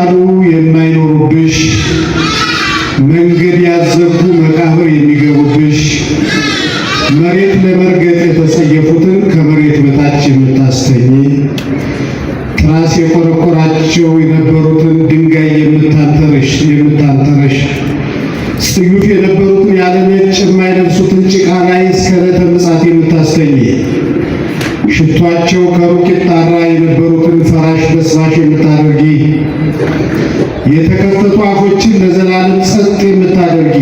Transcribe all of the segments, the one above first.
እያሉ የማይኖሩብሽ፣ መንገድ ያዘጉ መቃብር የሚገቡብሽ፣ መሬት ለመርገጥ የተሰየፉትን ከመሬት በታች የምታስተኝ፣ ትራስ የቆረቆራቸው የነበሩትን ድንጋይ የምታንተረሽ፣ ጽዩፍ የነበሩትን ያለ ነጭ የማይለብሱትን ጭቃ ላይ እስከ ዕለተ ምጽአት የምታስተኝ፣ ሽቷቸው ከሩቅ ይጣራ የነበሩትን ፈራሽ በስባሽ የምታደርጊ፣ የተከፈቱ አፎችን ለዘላለም ጸጥ የምታደርጊ፣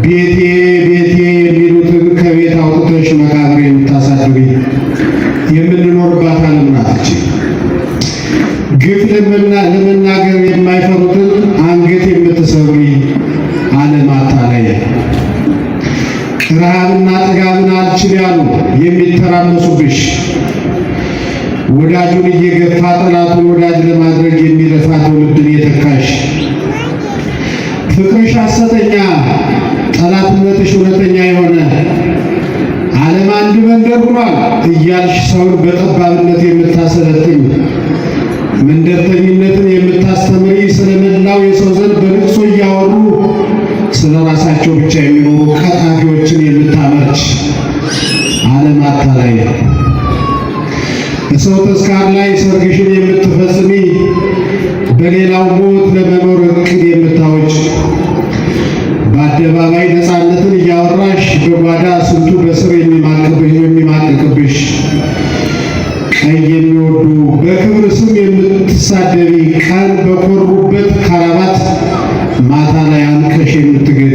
ቤቴ ቤቴ የሚሉትን ከቤት አውጥተሽ መቃብር የምታሳድሪ፣ የምንኖርባት ዓለም ናት። ግፍ ለመናገር የማይፈሩትን አንገት የምትሰብሪ ዓለም አታላይ፣ ረሃብና ጥጋብን አልችል ያሉ የሚተራመሱብሽ፣ ወዳጁን እየገፋ ጠላቱን ወዳጅ ለማድረግ የሚለፋ ትውልድን የተካሽ፣ ፍቅርሽ ሐሰተኛ ጠላትነትሽ እውነተኛ የሆነ ዓለም አንድ መንደር ሆኗል እያልሽ ሰውን በጠባብነት የምታሰለጥኝ፣ መንደርተኝነትን የምታስተምሪ፣ ስለመላው የሰው ዘር በልቅሶ እያወሩ ስለ ራሳቸው ብቻ የሚኖሩ ቀጣፊዎችን የምታመርች ዓለም አታላይ፣ በሰው ተስካር ላይ ሰርግሽን የምትፈጽሚ፣ በሌላው ሞት ለመኖር ዕቅድ የምታወጭ፣ በአደባባይ ነፃነትን እያወራሽ በጓዳ ስንቱ በስር የሚማቅቅብሽ፣ ቀይ የሚወዱ በክብር ስም የምትሳደቢ፣ ቀን በኮሩበት ካራባት ማታ ላይ አንቀሽ የምትገቢ፣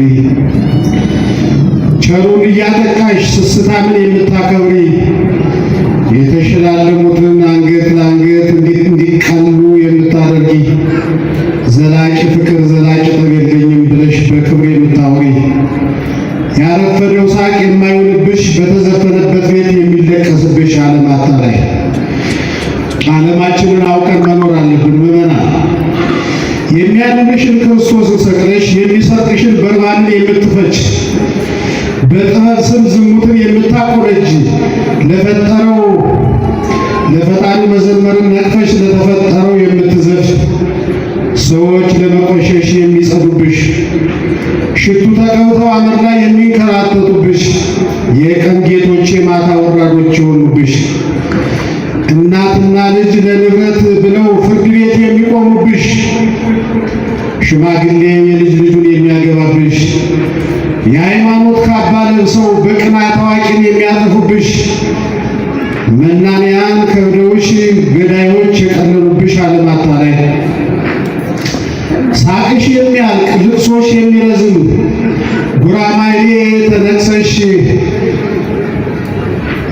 ቸሩን እያጠቃሽ ስስታምን የምታከብሪ፣ የተሸላለሙትን አንገት ለአንገት እንዲቀሉ የምታደርጊ፣ ዘላቂ ፍቅር ዘላቂ ጠብ የለኝም ብለሽ በክብር የምታወሪ፣ ያረፈደው ሳቅ የማይሆንብሽ በተዘፈነበት ቤት የሚለቀስብሽ ዓለም አታላይ። ዓለማችንን አውቀን መኖር አለብን ምዕመናን። የሚያድንሽን ክርስቶስን ሰቅለሽ የሚሰርቅሽን በርባንን የምትፈች፣ በጥበብ ስም ዝሙትን የምታቆረጅ፣ ለፈጣሪ መዘመርን ነቅፈሽ ለተፈጠረው የምትዘፍ፣ ሰዎች ለመቆሸሽ የሚጸዱብሽ፣ ሽቱ ተቀብተው አመድ ላይ የሚንከራተቱብሽ፣ የቀን ጌቶች የማታ ወራዶች የሆኑብሽ፣ እናትና ልጅ ለንብረት ብለው ፍርድ ቤት የሚቆሙብሽ፣ ሽማግሌ የልጅ ልጁን የሚያገባብሽ፣ የሃይማኖት ካባ ለብሰው በቅናት አዋቂን የሚያጠፉብሽ፣ መናንያን ከብደውሽ ገዳዮች የቀለሉብሽ ዓለም አታላይ፣ ሳቅሽ የሚያልቅ ልቅሶሽ የሚረዝም ጉራማይሌ ተነቅሰሽ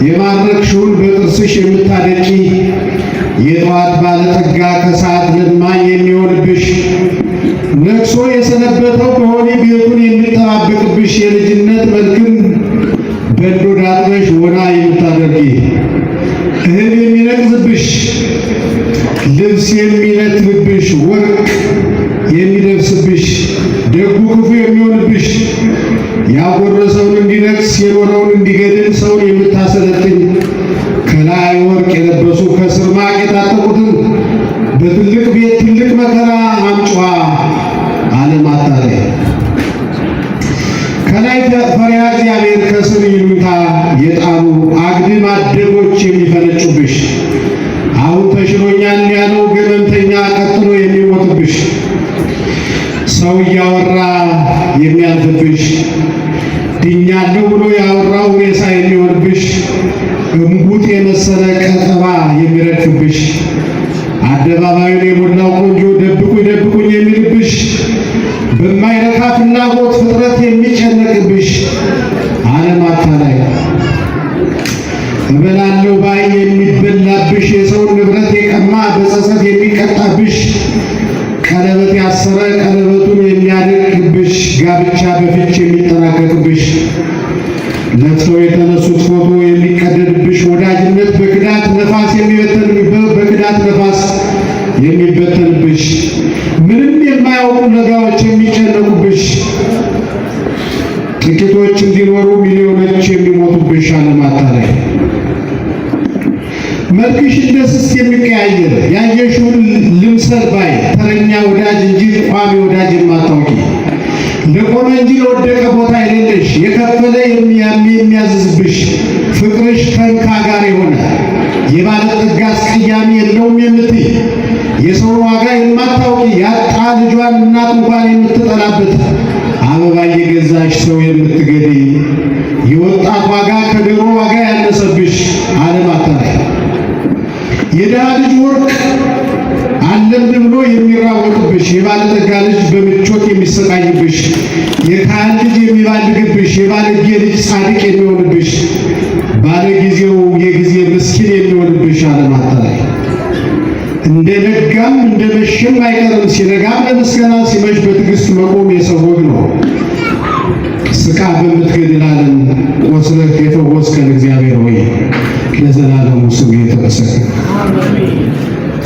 የማረክሽውን በጥርስሽ የምታደቂ፣ የጠዋት ባለጠጋ ከሰዓት ለማኝ የሚሆንብሽ፣ ነቅሶ የሰነበተው በሆነ ቤቱን የሚጠባበቅብሽ፣ የልጅነት መልክን በእንዶድ አጥበሽ ወና የምታደርጊ፣ እህል የሚነቅዝብሽ፣ ልብስ የሚነትብብሽ፣ ወርቅ የሚለብስብሽ፣ ደጉ ክፉ የሚሆንብሽ፣ ያጎረሰውን እንዲነቅስ የኖረውን እንዲገድል ሰውን የምታሰለጥኝ፣ ከላይ ወርቅ የለበሱ ከስር ማቅ የታጠቁትን በትልቅ ቤት ትልቅ መከራ አምጪዋ ዓለም አታላይ፣ ከላይ ፈሪሃ እግዚአብሔር ከስር ይሉኝታ የጣሉ አግድም አደጎች የሚፈነጩብሽ፣ አሁን ተሽሎኛል ያለው ገመምተኛ ቀጥሎ የሚሞትብሽ፣ ሰው እያወራ የሚያልፍብሽ፣ ድኛለሁ ብሎ ያወራው ሬሳ የሚሆንብሽ፣ እምቡጥ የመሰለ ቀጠባ የሚረግፍብሽ፣ አደባባዩን የሞላው ቆንጆ ደብቁኝ የሚልብሽ፣ በማይረካ ፍላጎት ፍጥረት የሚጨነቅብሽ ዓለም አታላይ፣ እበላለሁ ባይ የሚበላብሽ፣ የሰውን ንብረት የቀማ በጸጸት የሚቀጣብሽ፣ ቀለበት ያሰረ ቀለበቱን የሚያደርግብሽ፣ ጋብቻ በፍች የሚጠናቀቅብሽ፣ ለብሰው የተነሱት ፎቶ የሚቀደድብሽ፣ ወዳጅነት በክዳት ነፋስ በክዳት ነፋስ የሚበተንብሽ፣ ምንም የማያውቁ ለጋዎች የሚጨነቁብሽ፣ ጥቂቶች እንዲኖሩ ሚሊዮኖች የሚሞቱብሽ ዓለም አታላይ፣ መልክሽ እንደ ስስት የሚቀያየር ያየሽውን ልምሰል ባይ ተረኛ ወዳጅ እንጂ ቋሚ ወዳጅ የማታውቂ ለቆመ እንጂ ለወደቀ ቦታ የሌለሽ የከፈለ የሚያዝዝብሽ ፍቅርሽ ከንካ ጋር የሆነ የባለጠጋ አስቀያሚ የለውም የምትይ የሰው ዋጋ የማታውቂ ያጣ ልጇን እናት እንኳን የምትጠላበት አበባ እየገዛሽ ሰው የምትገድይ የወጣት ዋጋ ከዶሮ ዋጋ ያነሰብሽ ዓለም አታላይ የድሃ ልጅ ወርቅ አለምድ ብሎ የሚራወጥብሽ የባለጠጋ ልጅ በምቾት የሚሰቃይብሽ የካህን ልጅ የሚባልግብሽ የባለጌ ልጅ ጻድቅ የሚሆንብሽ ባለጊዜው የጊዜ ምስኪን የሚሆንብሽ ዓለም አታላይ እንደ ነጋም እንደ መሸም አይቀርም ሲነጋም ለምስጋና ሲመሽ በትዕግስት መቆም የሰው ወግ ነው። ስቃ በምትገድል ዓለም ቆስለህ የፈወስከን እግዚአብሔር ሆይ ለዘላለሙ ስሙ የተመሰገነ።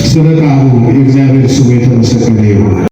ስለ ቃሉ የእግዚአብሔር ስሙ የተመሰገነ ይሁን።